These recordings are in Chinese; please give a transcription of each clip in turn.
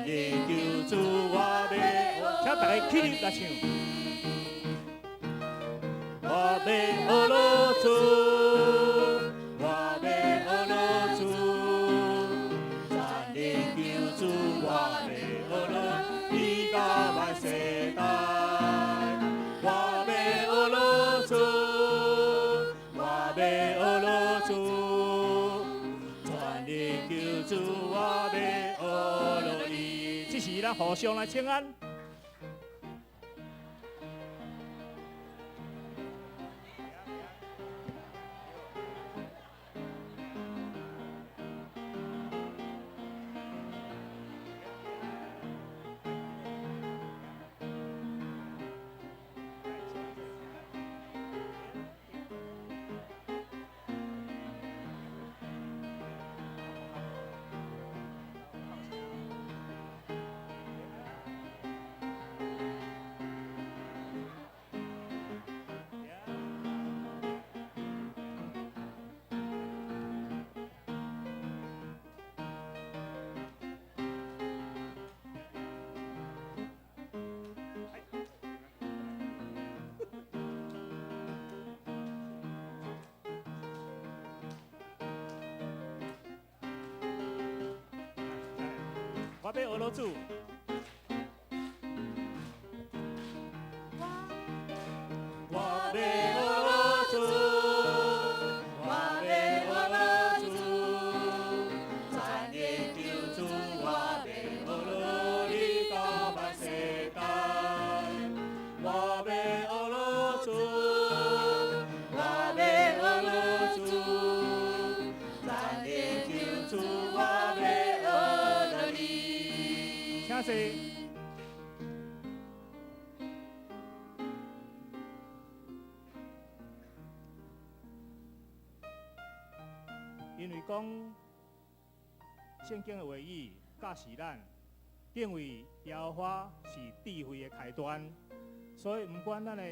全力救助我要，请大家起立来唱。我要学落主，我要学落主，全力救助我要学落你甲万世代。我要学落主，我要学落主，全力救助我要学落你。这是咱互相来请安。我要学落主。我要学落主，我要学落主，全力救助我要学落你到万世代。我要学落主，我要学落主，全力救助我要学落你。请坐。因为讲圣经的话语教示咱敬畏耶和华是智慧的开端，所以不管咱的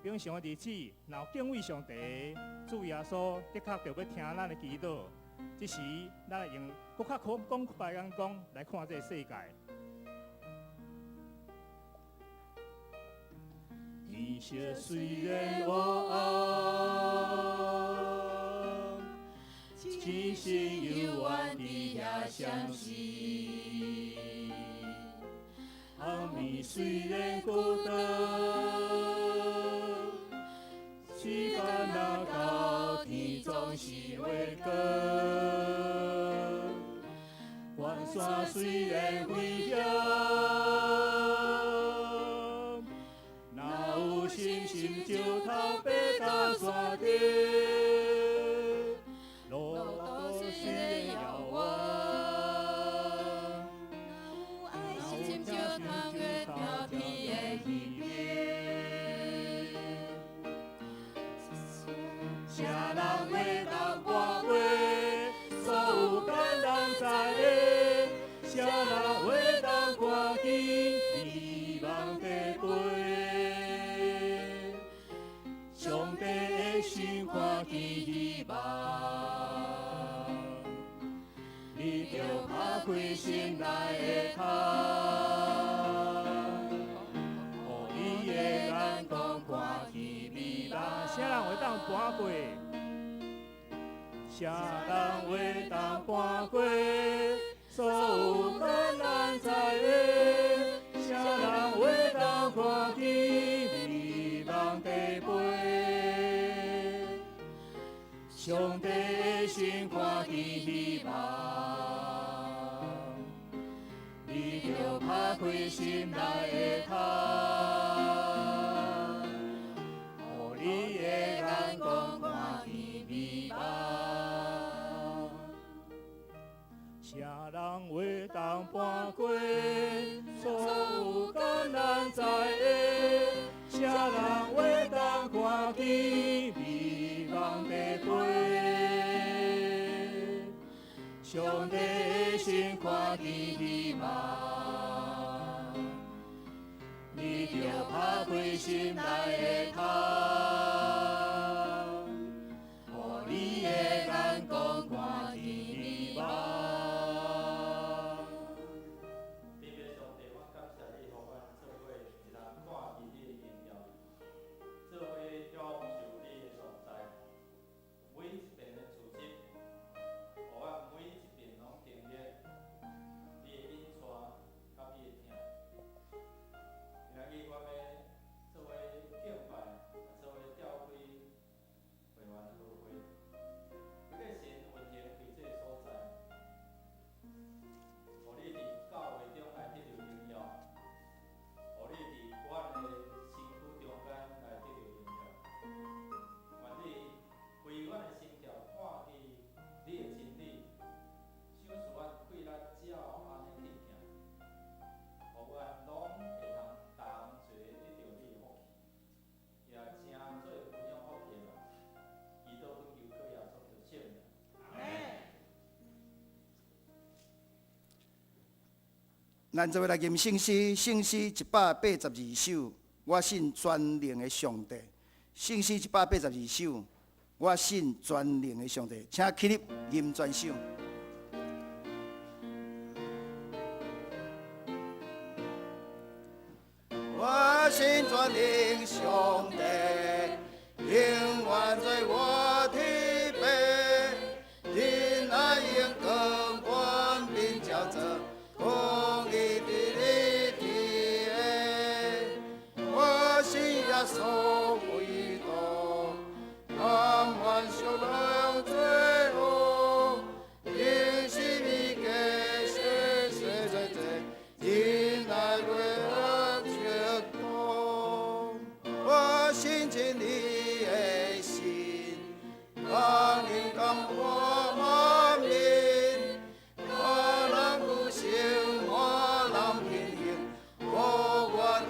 平常的日子，若有敬畏上帝、主耶稣，的确就要听咱的祈祷。这时，咱来用更较广阔的眼光来看这个世界。一切虽然我爱，真心永远的也相信。暗暝虽然孤单，时间若到，天总是会光。远山虽然危险，若有信心就头爬到山顶。路途虽然遥远，若有信心就头天的起飞。啥人会当搬过所有艰难在的？啥人会当看见希望地飞？上帝的心看见希望，你着打开心内的窗，予伊的眼光看见未来。啥人会当搬过？啥人会当搬过所有艰难在的？啥人会当看见希望地飞？上帝的心看见希望，你着打开心内的窗，予你的眼光看见未来。啥人会当搬过所有艰难在的？啥人会当看见未望地飞？上帝的心看见希望，你着打开心内的窗，予你的眼光看见希望。咱做伙来吟圣诗，圣诗182首。我信全能的上帝，圣诗182首。我信全能的上帝，请起立吟全首。我信全能上帝，永远在我体背，天爱应更冠并交着，公义的立体。我信耶稣基督，他满受了罪恶，因是你给谁谁在这，天爱为我信尽你的心，让你感我万民，我能不行，我能平行，我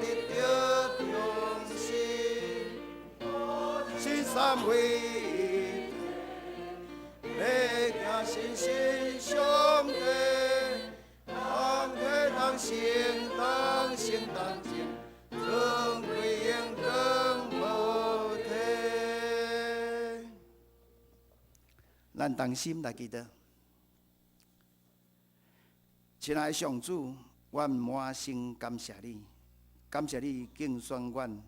的着中心，信三位一体，要行信心上帝，当天当行当行当行。更贵应更无体，咱同心来祈祷。亲爱的上主，阮满心感谢你，感谢你竞选阮。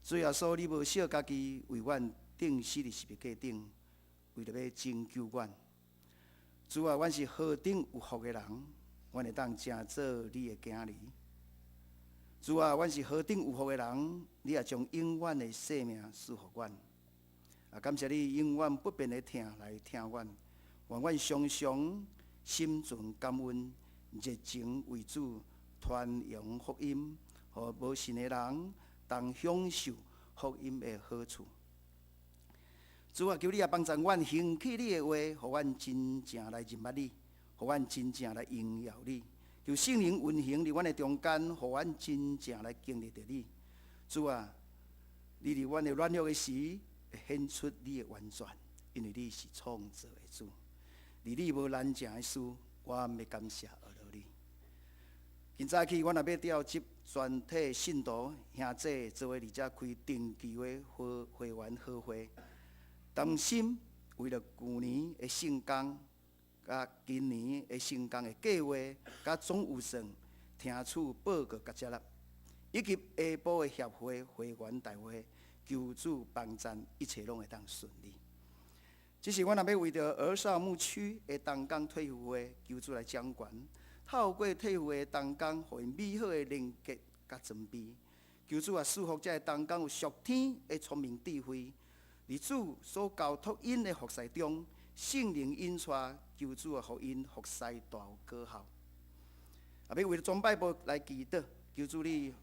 主耶稣，你无惜家己为阮钉死伫十字架顶，为了要拯救阮。主啊，阮是何等有福的人，阮会当成做你的囝儿。主啊，阮是何等有福的人，你也将永远的生命赐予阮。感谢你永远不变的听来听阮，愿阮常常心存感恩，热情为主传扬福音，互无信的人当享受福音的好处。主啊，求你也帮助阮行起你的话，互阮真正来认捌你，互阮真正来荣耀你。求圣灵运行伫阮的中间，互阮真正来经历着你。主啊，你伫阮的软弱的时，会显出你的完全，因为你是创造的主。离你无难成的事，我要感谢阿罗你。今早起，我若要调集全体信徒兄弟做伙伫遮开定期的会员好会，担心为了去年的圣工。甲今年的成功的计划，甲总预算、听取报告甲接纳，以及下晡的协会会员大会，求主帮助，一切拢会当顺利。只是我若要为着儿少牧区的同工退休会，求主来掌管，透过退休的同工，互因美好的连结甲尊卑。求主也赐福这同工有属天的聪明智慧，伫主所交托因的服侍中。圣灵引带，求主啊，互因服侍大有果效。也要为了装拜部来祈祷，求主你，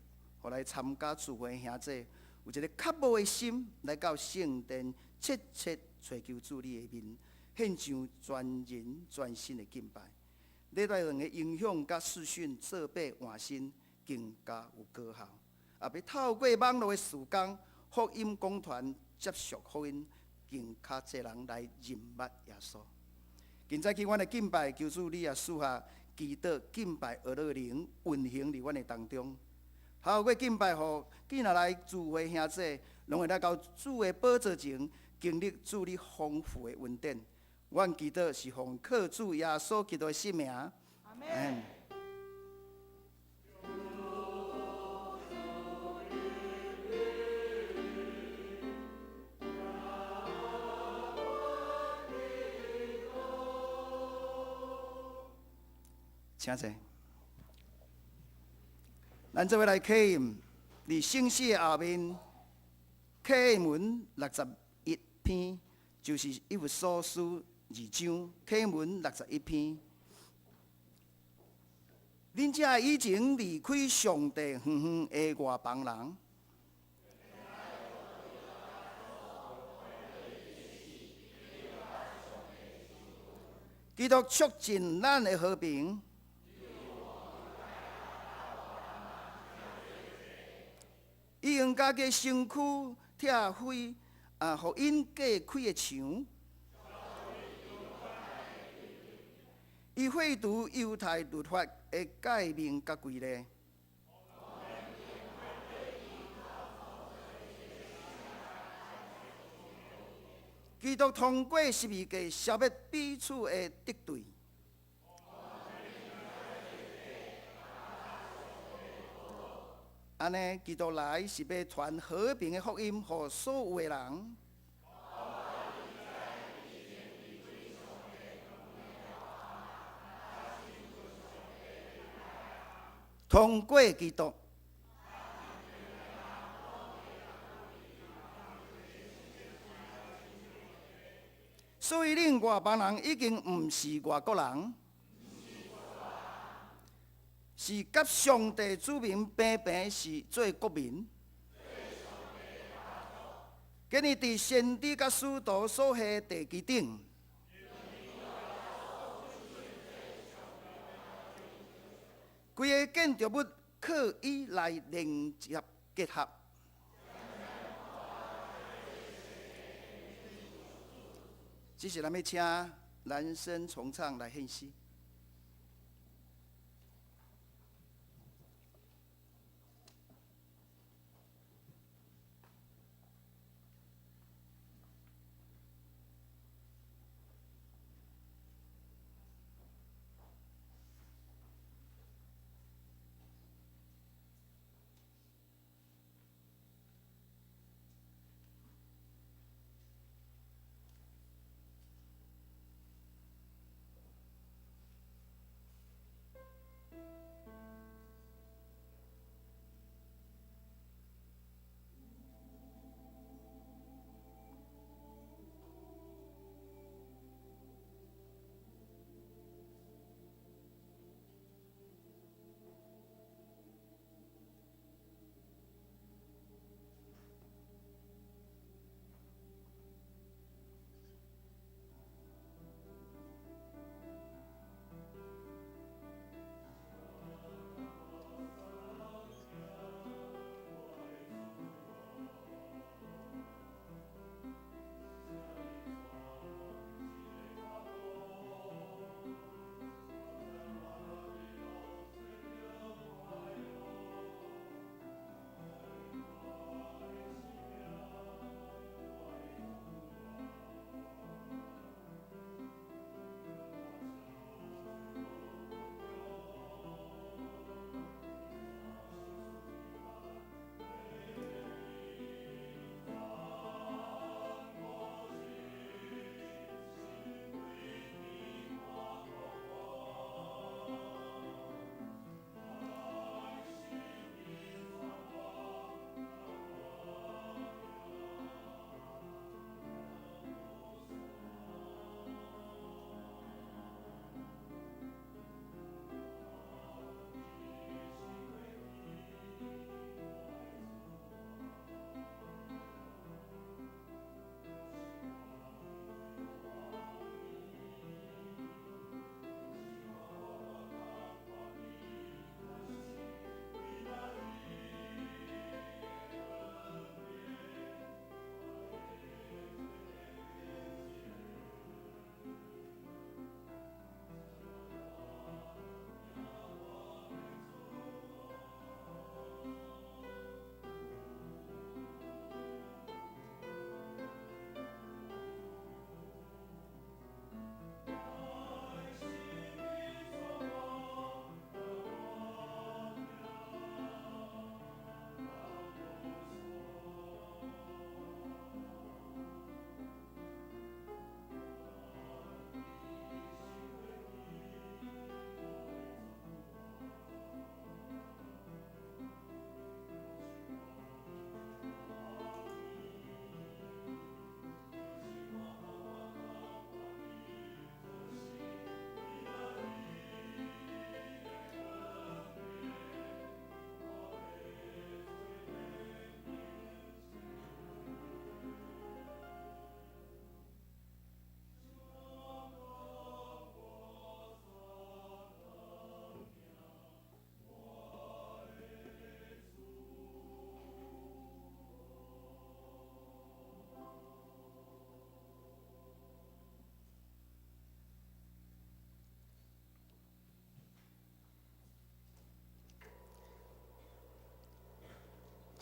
互来参加聚会兄弟，有一个渴慕的心，来到圣殿，切切寻求主你的面，献上全人全心的敬拜。礼拜堂的影响甲视讯设备换新，更加有果效。也要透过网络的时间，福音讲团接续福音。更较侪人来认捌耶稣。今早起，阮的敬拜，求主你也赐下祈祷敬拜而乐灵运行伫阮的当中。透过敬拜，互今仔来聚会兄弟，拢会来到主的宝座前，经历主你丰富的恩典。阮祈祷是奉靠主耶稣基督的圣名。阿门。请坐。咱做伙来启应，伫圣诗的后面，启应文61篇，就是一幅所书2章，启应文61篇。恁这以前离开上帝远远的外邦人，基督促进咱的和平。伊用家己身躯拆毁互因架开的墙，伊废除犹太律法的会改名甲规例。基督通过十字架消灭彼此的敌对。安尼，基督来是要传和平的福音，予所有的人。通过基督，所以恁外邦人已经毋是外国人，是甲上帝子民平平是做国民。今日伫先知甲使徒所下地基顶，规个建筑物靠伊来连接结合。只是咱要请男声重唱来献诗。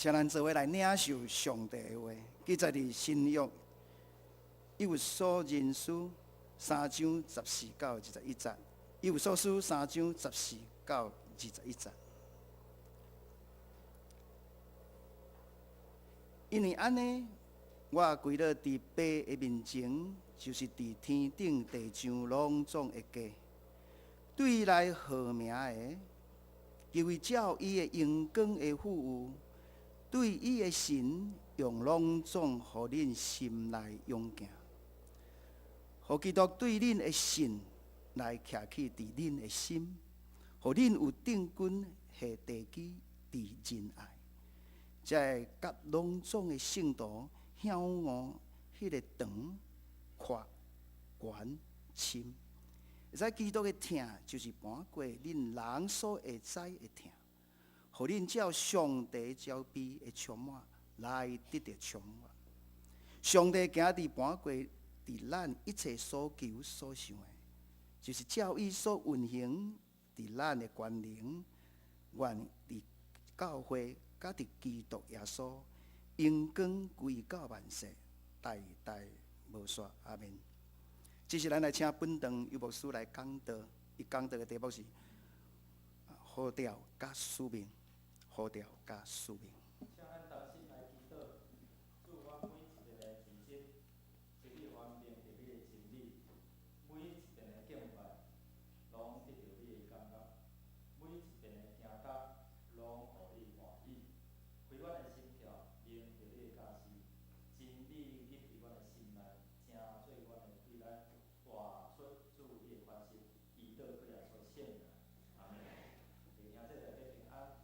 请咱做伙来领受上帝的话，记载伫新约以弗所人书3章14到21节，以弗所书3章14到21节。因为安尼，我跪了伫爸的面前，就是伫天顶地上拢总会家，对伊来号名的，求伊照伊的荣光的富有，对伊的神用拢总，互恁心内勇敢，互基督对恁的信来徛起伫恁的心，互恁有定根下地基伫仁爱。才会甲拢总的圣徒享悟迄个长、阔、悬、深。会知基督的疼就是搬过恁人所会知的疼，互恁照上帝招庇的充满来得到充满。上帝今日搬过伫咱一切所求所想的，就是照伊所运行伫咱的权能，愿伫教会。甲伫基督耶稣，荣光归到万世，代代无衰。阿门。这是咱来请本堂有牧师来讲道，伊讲道的题目是呼召甲使命，呼召甲使命。请咱同心来祈祷，祝我每一个的自信，一日完成着你的真理，每一顿的敬拜，拢得到你的感觉，每一顿的听觉，拢互你欢喜。开阮的心跳，迎着你的教示，真理入伫阮的心内，成做阮的对咱活出主你的方式，祈祷过来所献的。阿门。弟兄姊妹平安。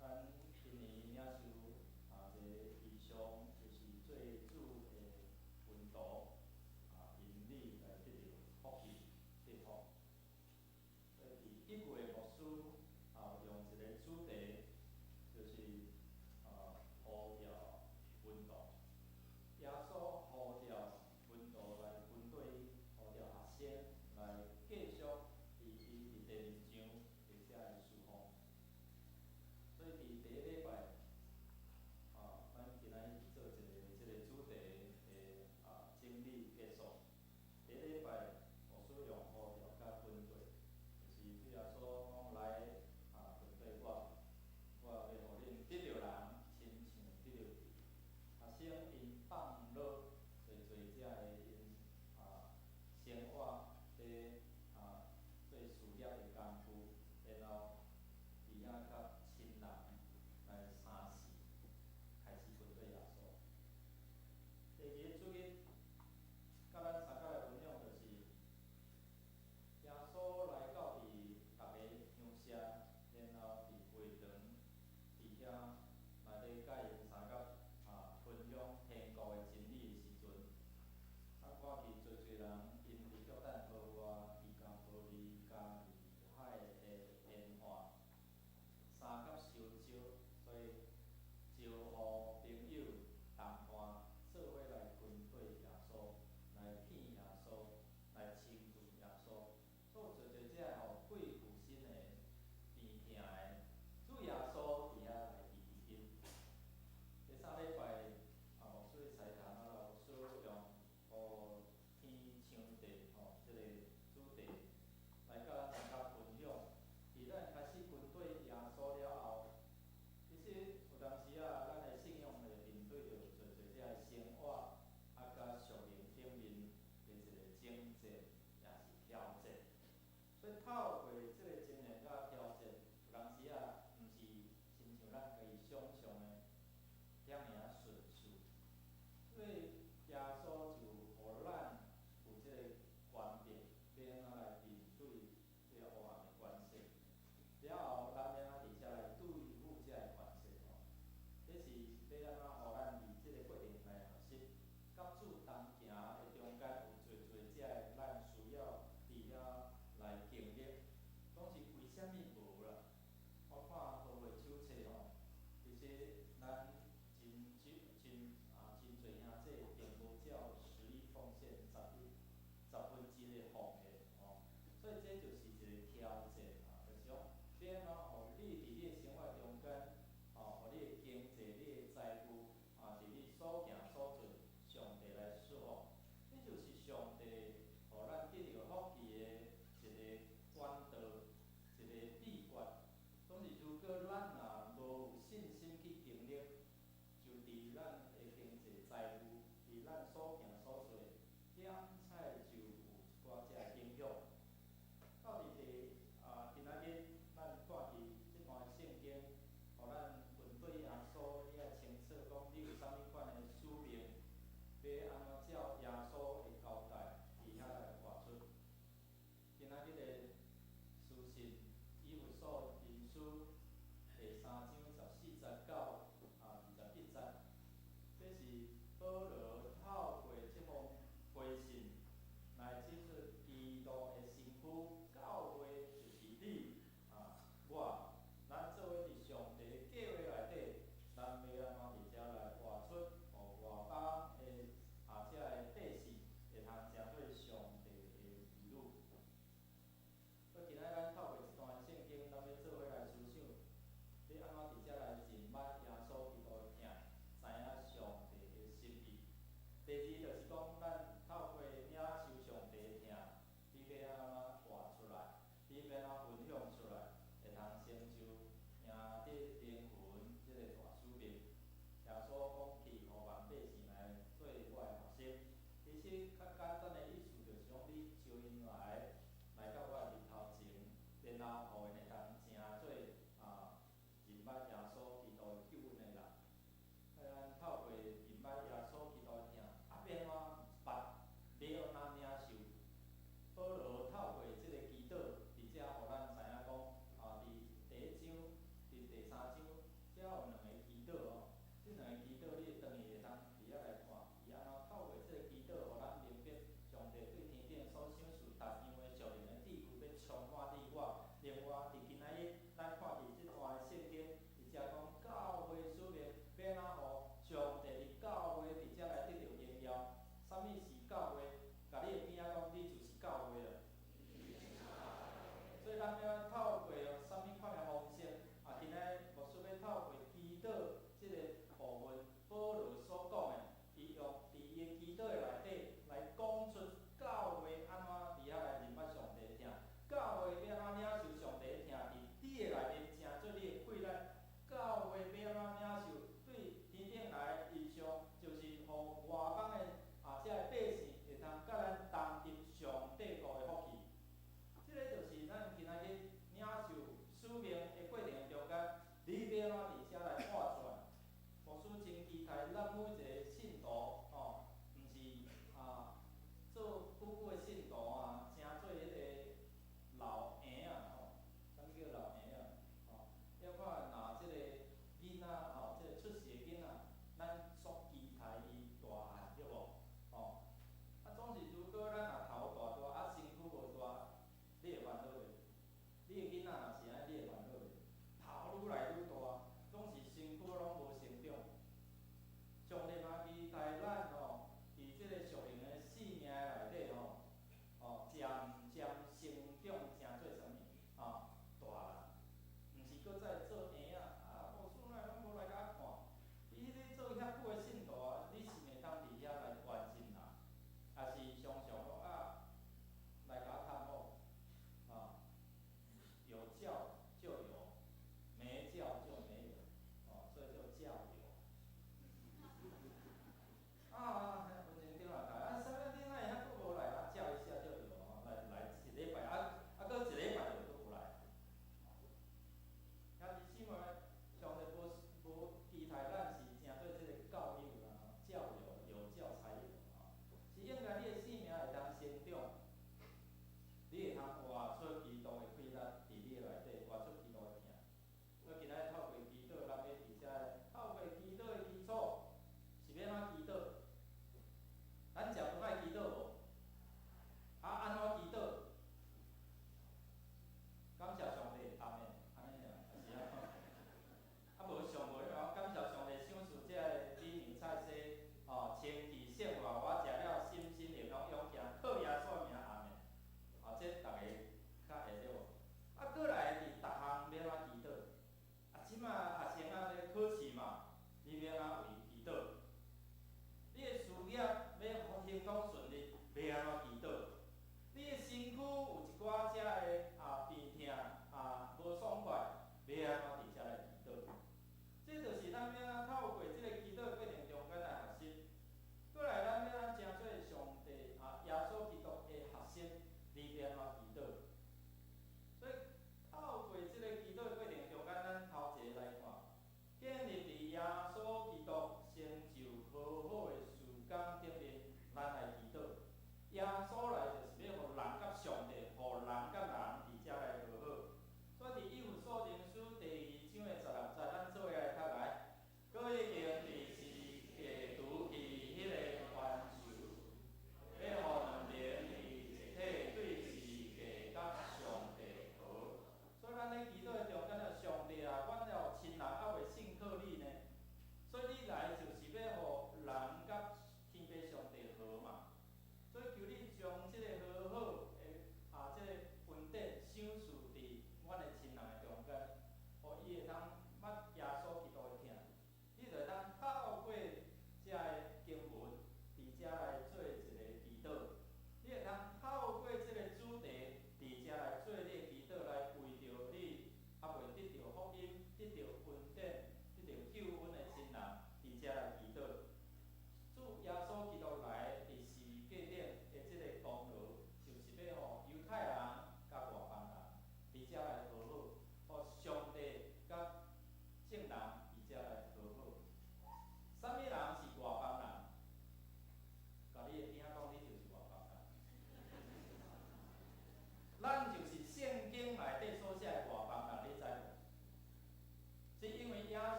咱今年领受一个异象，就是做主的门徒，因你来得到福气祝福。所以伫1月牧师用一个主题，就是呼召门徒。耶稣呼召门徒来跟对呼召学生来继续伫伊伫地面上会写的事奉。所以伫第一礼拜，咱今仔日做一个即个主题的整理结束。第一礼拜牧师用呼召甲跟对，就是主耶稣讲来跟对我要互恁得着人，亲像得着地。学生因放落做遮的因生活在做事业的工具，然后伫遐甲亲人来相视，开始跟对耶稣。第二个主日，甲咱参加的分享就是，耶稣来到伫逐个乡舍，然后伫会堂，伫遐内底甲因相甲分享天国的真理的时阵，看见做人因伫约旦河外，伊加无离加海的沿岸，相甲相招，所以招呼朋友同伴做伙来跟对耶稣，来骗耶稣，来亲近耶稣，做这互贵妇心的病痛的主耶稣伫遐来医治因。第三礼拜牧师在谈牧师用天抢地即个主题来甲咱大家分享。伫咱开始跟对耶稣了后，其实有当时咱的信仰会面对着做的生活，甲属灵顶面的一个征战，也是挑战。所以透过即个经验甲挑战，有当时毋是亲像咱可以想象的遐尔顺遂。所以耶稣就互咱有即个权柄，要安怎来面对这个黑暗的关系。了后，咱要安怎伫遮来对付遮个关系这是要安怎互咱伫即个过程来学习，甲主同行的中间有做遮个咱需要伫遐来经历，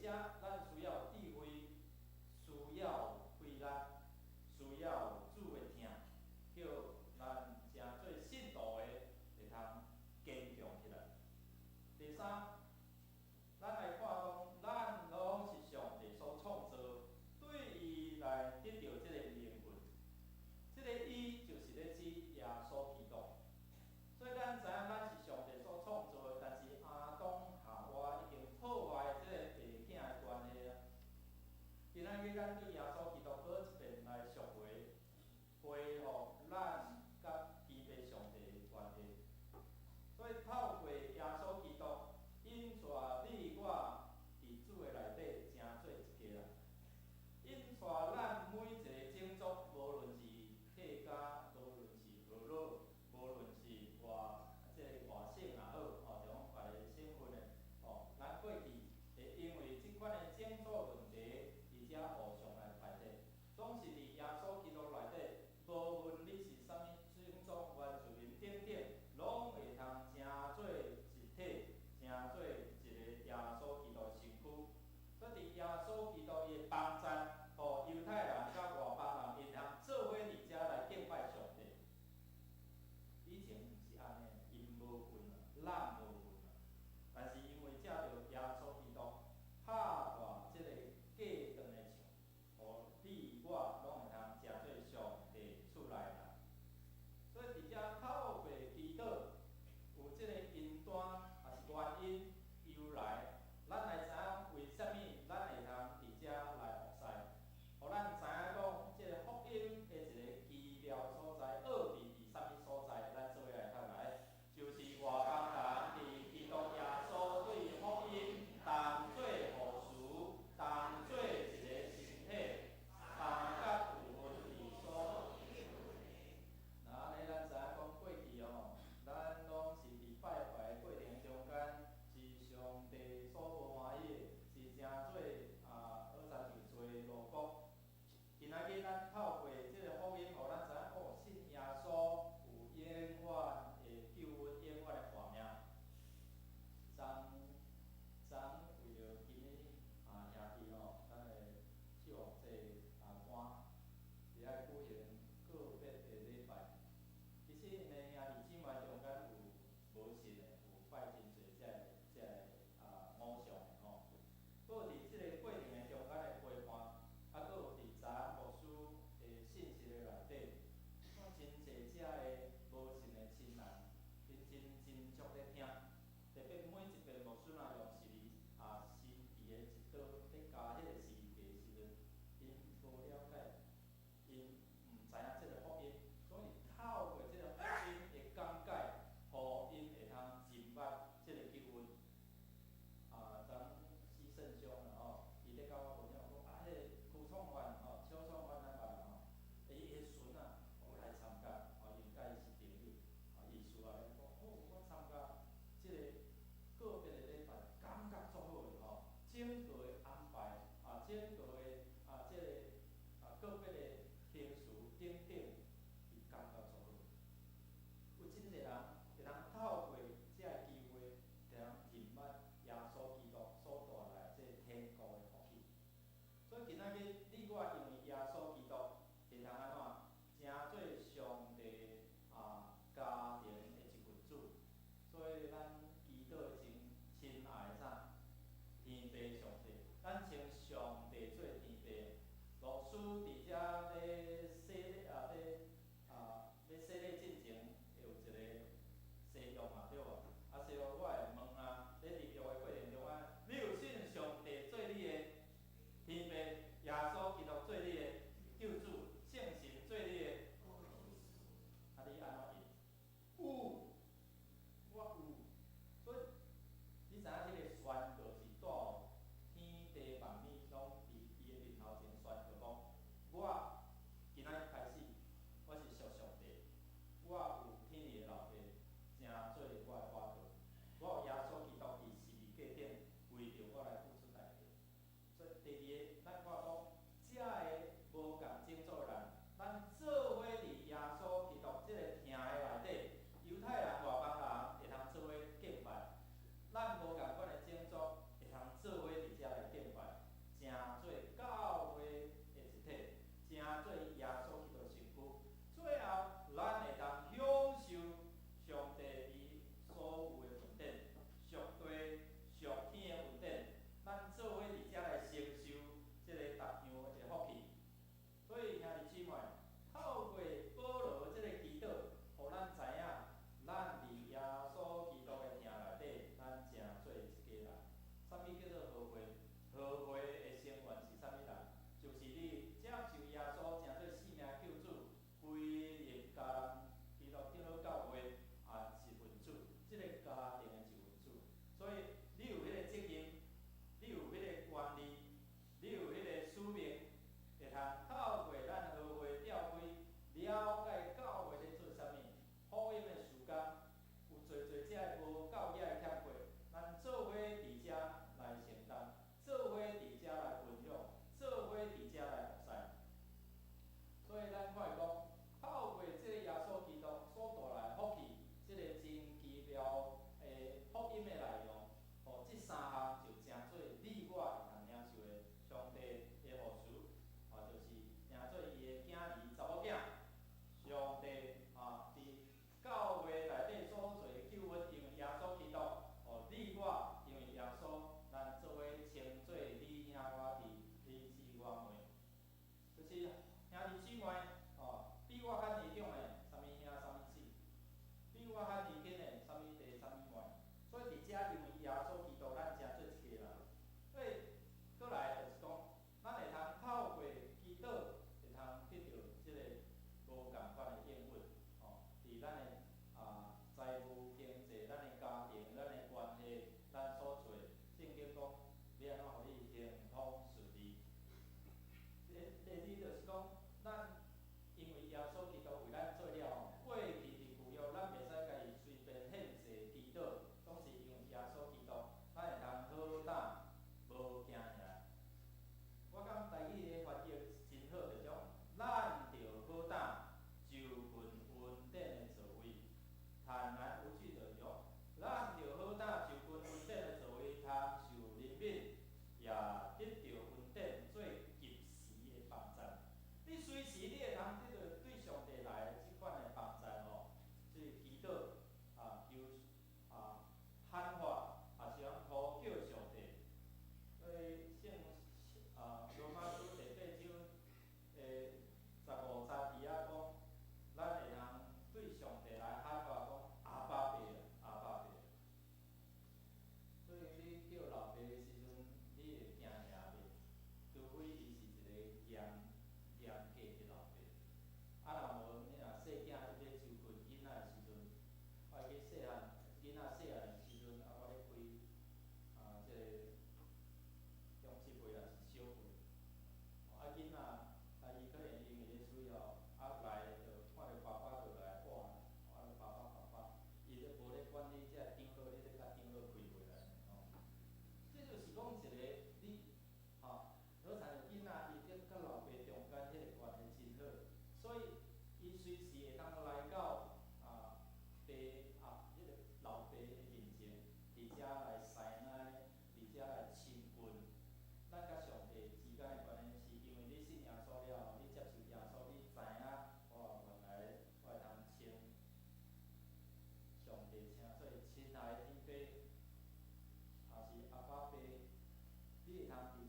且咱需要有智慧，需要有慧力，需要有主的疼，叫咱诚做信徒的会通坚强起来。第三，咱来看讲，咱拢是上帝所创造，对伊来得到即个灵魂，即个伊就是咧指耶稣基督。所以咱知影，咱是上帝所创造的，但是亚当夏娃已经破坏即个爸囝的关系啊。今仔日咱对耶稣基督搁一遍来赎回，恢复咱甲基督上帝的关系。所以透过耶稣基督，引带你我伫主的内底，成做一家人。引带咱每一个种族，无论是客家，无论是河洛，无论是即个外省也好，就讲别个省份的，咱过去会因为即款的种族问题，而且互相来排挤，总是伫耶稣基督内底，无论你是啥物种族、原住民等等，拢会通成做一体，成做一个耶稣基督的身躯。所以伫耶稣基督伊的帮助，互犹太人甲外邦人，因通做伙伫遮来敬拜上帝。以前毋是安尼，因无份啊，咱无份啊。但是因为借着耶稣基督拍大即个价长的墙，互你我拢会通成做上帝厝内人。所以伫遮透过祈祷，有即个因端也是原因由来，咱来知影为虾米咱会通伫遮来服侍，互咱知影讲即个福音的一个奇妙所在，奥秘伫啥物所在，咱做伙来读来，就是外邦人伫基督耶稣对福音同做护士，同做一个身体，同甲有分离所。那安尼咱知影讲过去咱拢是伫拜拜的过程中间，是上帝所无欢喜的，是诚做好山就做路国。今仔日咱透过即个福音，互咱知影信耶稣有永远的救恩，永远的活命。昨为着今日兄弟咱的希望这官，伫遐举行个别的礼拜。其实因的兄弟姊妹中间有无信的，有拜真侪遮个偶像的搁伫即个过程的中间的陪伴，搁有伫昨牧师的信息的内底，看真侪遮的无信的亲人，因真足咧听。特别每一遍牧师若用时期的一刀咧加迄个时期的时阵，因无了解，因毋知影即个福音，所以透过即个福音的讲解，互因会通认捌即个救恩。昨司圣兄伊咧甲我分享讲迄个区创员小创员咱捌伊的孙我来参加，因甲伊是朋友，伊事后咧讲我参加即个个别的礼拜，感觉足好的整个的安排整个的即个个别的形式等等，伊感觉足好。有真侪人会通透过遮个机会，会通认捌耶稣基督所带来即个天国的福气。所以今仔日你我因为耶稣基督会通安怎，成做上帝家庭的一份子。所以咱祈祷的时，亲爱的天父上帝，咱称上帝做天父。牧师伫遮咧洗礼要洗礼进前，会有一个誓约嘛，对无？誓约我会问咧入约的过程中你有信上帝做你的天父，耶稣基督做你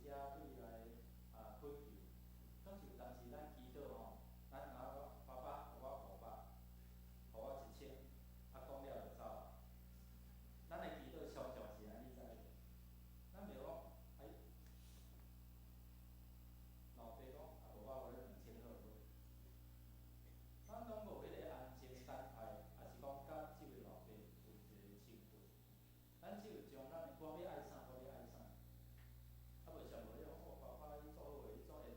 遮对来恳求，总是有当时咱祈祷吼，咱若爸爸，互我500，互我1000，讲了就走啊。咱的祈祷常常是安尼知无？咱袂讲，老爸讲无我互你2000好无？咱拢无迄个安静等待，也是讲甲即位老爸有一个亲近。咱只有将咱我要爱啥，我要爱啥。啊，袂像无你讲，爸爸你做好诶，你做会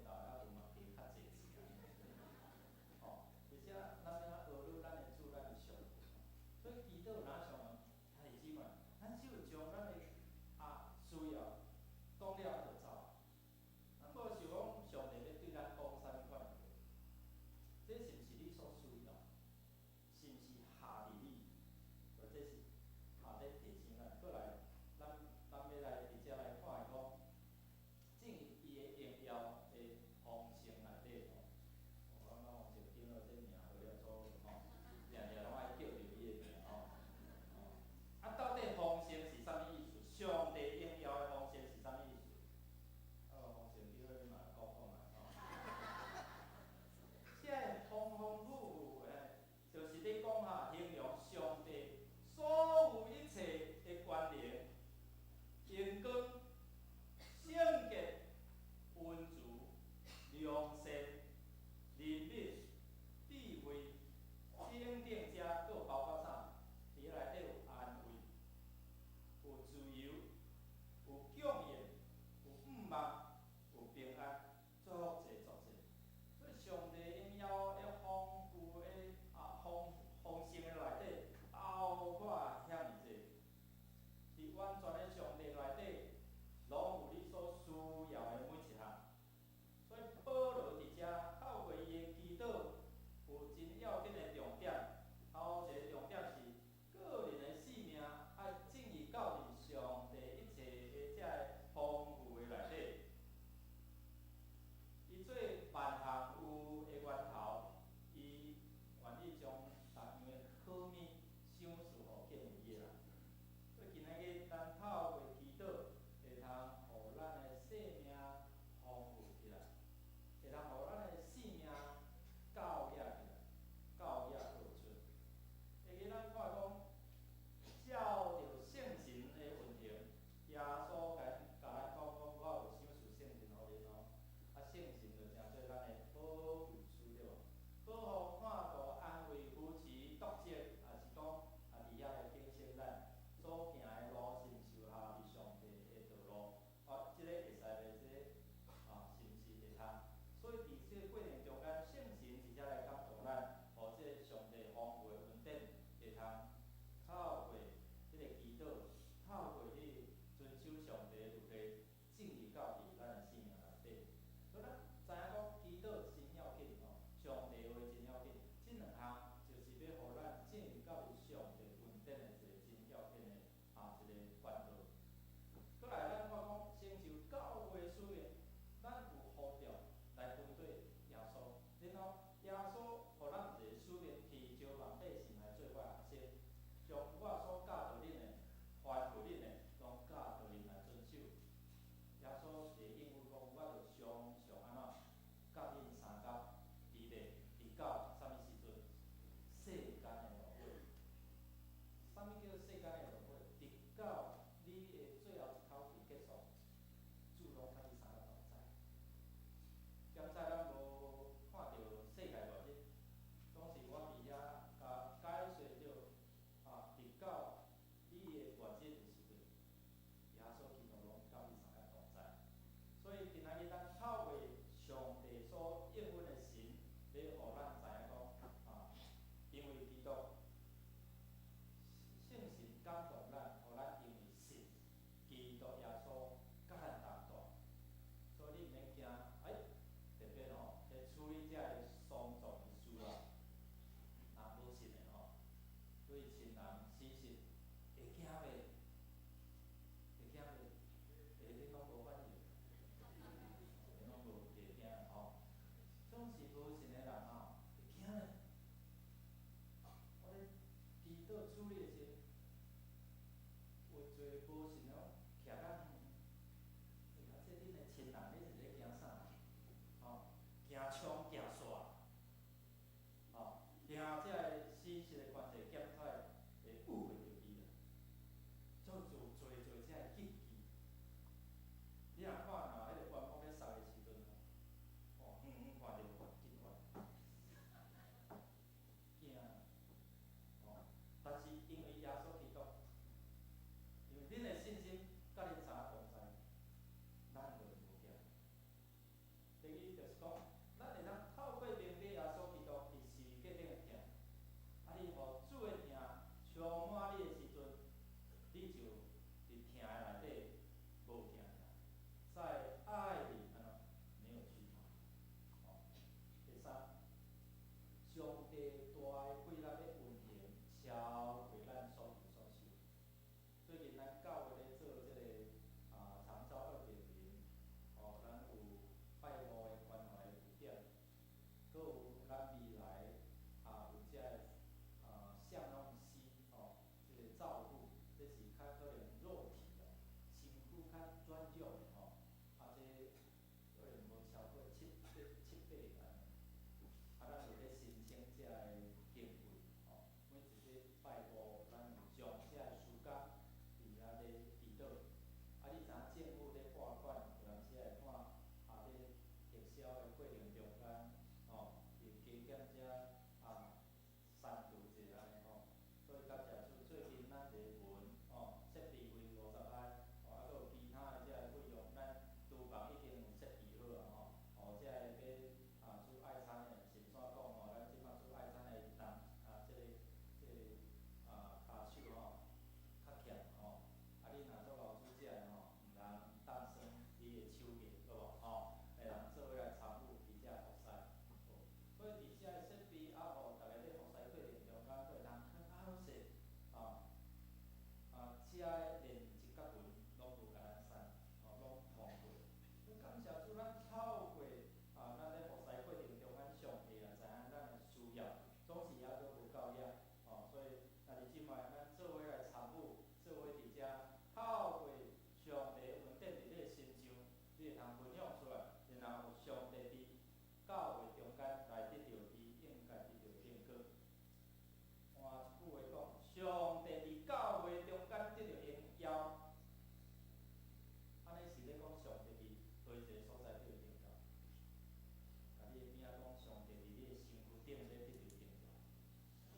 顶咧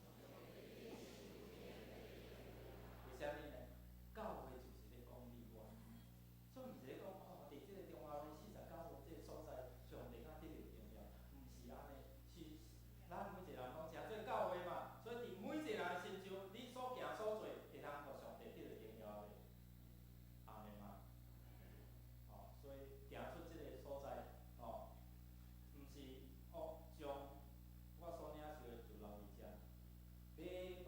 得到荣耀。为虾米呢？教会就是咧讲你我，所以毋是咧讲哦，伫即个中华园49分即个所在，上帝较得到荣耀，毋是安尼，是咱每一个人拢诚做教会嘛，所以伫每一个人身上，你所行所做，会通互上帝得到荣耀的。阿门嘛。哦，所以行出即个所在，哦，毋是哦将我所领受的就留伫遮。礼拜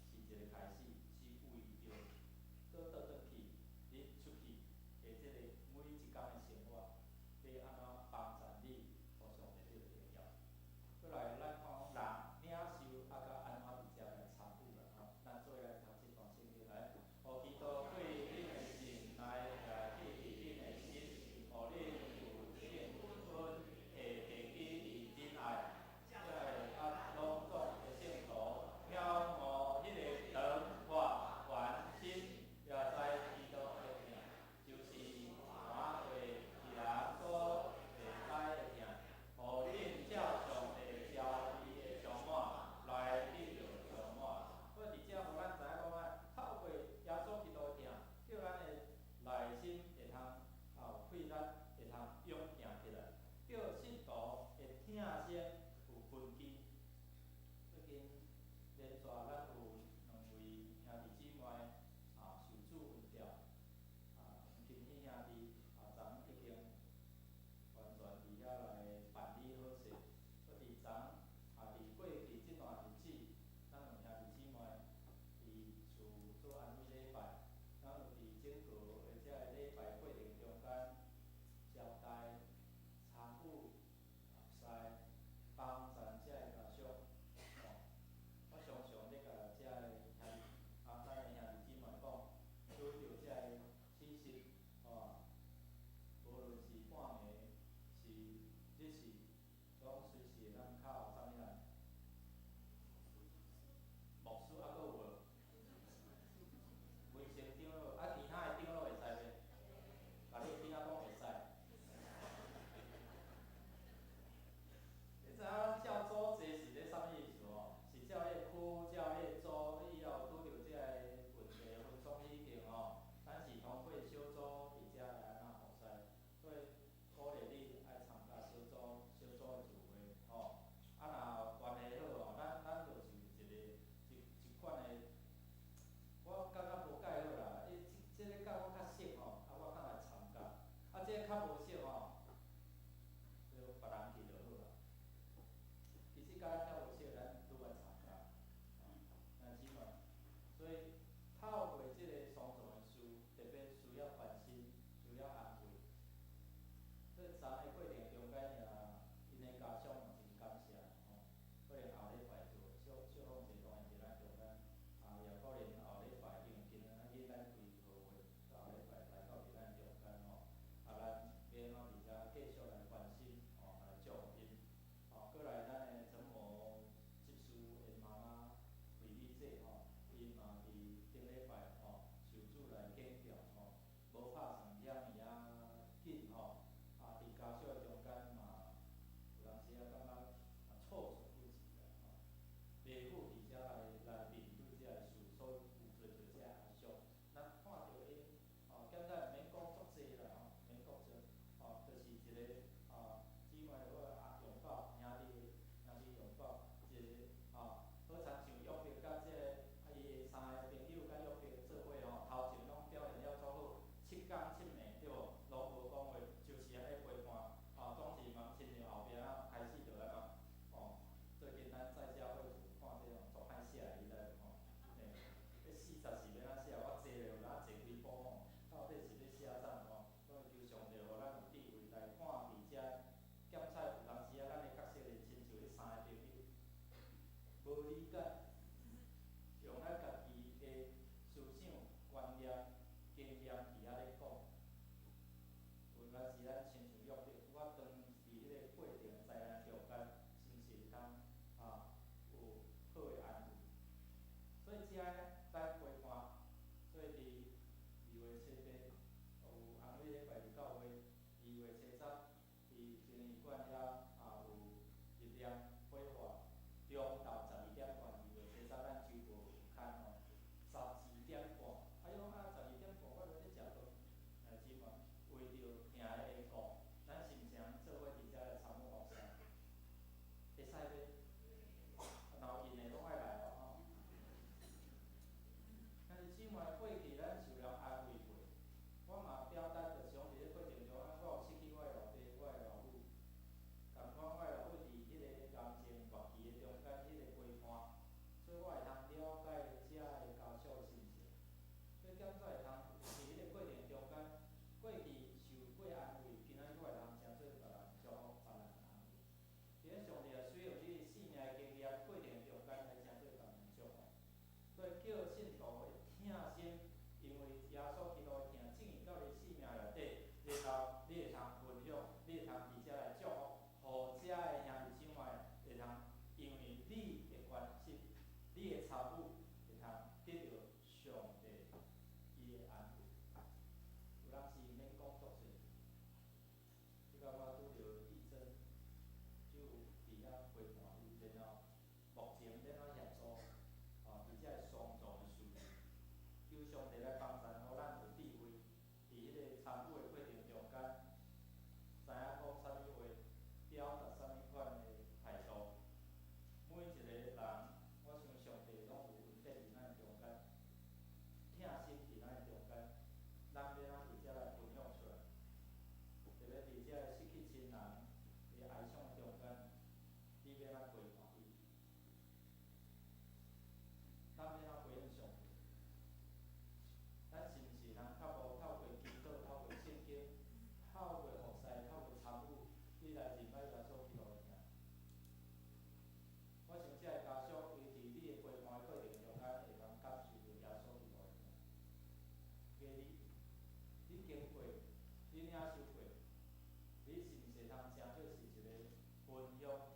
是一个开始，是为着倒去，你出去的即个每一工的生活，要安怎帮助你，互上帝得到荣耀。过来，咱看人领受啊，甲安怎伫遮来参与啦吼，咱做来读即段圣经来。互基督对恁的心来记伫恁的心，互恁有幸福的地基以真爱，才会啊拢总的圣徒，渺无迄个长活完心，也知基督的疼，就是满会其人所袂知的疼，互恁照上帝召伊的充满来得到充满。所以伫遮，互咱知影讲啊，透过耶稣基督的疼，叫咱的内心会通开咱会通勇行起来，叫信徒的疼声有根基。最近连续咱有2位兄弟姊妹受主恩召，黄金喜兄弟昨已经完全伫遐来办理好势。所以昨伫过去即段日子，咱有兄弟姊妹伫厝做安慰礼拜，咱有伫整个的遮个礼拜过程中间接待、参与、服侍、帮咱遮个家属。我常常咧甲遮个咱的兄弟姊妹讲，拄着遮个信息，无论是半暝，是日时，拢随时会当靠啥物啊？牧师还佫有无？卫生长老，其他的长老会使袂？甲你的囡仔讲会使。你知影咱教组这是咧啥物意思哦？是照迄区、照迄组，以后拄着遮个问题分创以后吼，咱是通过小组伫遮来安怎服侍，所以鼓励你爱参加小组的聚会吼。若关系好吼，咱就是一款的，我感觉无介好啦。即个甲我较熟吼，我较来参加。即个较无熟吼，就别人去就好啦。其实甲咱较无熟，咱愈爱参加，兄姊妹。所以透过即个双重的事，特别需要关心，需要安慰。所以昨个过程中间因的家属嘛真感谢吼，可能后礼拜就小放一个同在咱中间，也可能后礼拜因为今仔日咱规号会，到后礼拜来到伫咱中间吼，咱要安怎伫遮继续来关心来祝福因。过来咱的陈某执事的妈妈惠美姐因嘛伫顶礼拜受主来拣召无拍算遐尔紧伫家属的中间嘛，有当时感觉措手不及啦袂赴伫遮来面对遮个事，所以有做遮个阿属。咱看到因简单毋免讲足济啦毋免讲足，就是一个姊妹好拥抱兄弟拥抱一个好亲像约伯甲即个伊的3个朋友甲约伯做伙头前拢表现了足好，7天7暝对无？拢无讲话，就是安尼陪伴，总是嘛亲像后壁开始就安怎最近咱在遮会有看即种足歹写的，你知无迄40是要安怎写？我坐咧有当坐几部到底是要写啥所以求上帝互咱有智慧来看伫遮，检采有当时咱的角色亲像迄3个朋友，无理解，用咱家己的思想、观念、经验伫遐咧讲。有当时咱亲像约伯，我当伫迄个过程灾难中间，是毋是会当有好的安慰？所以遮咱陪伴领受过，你是毋是通真做是一个分享？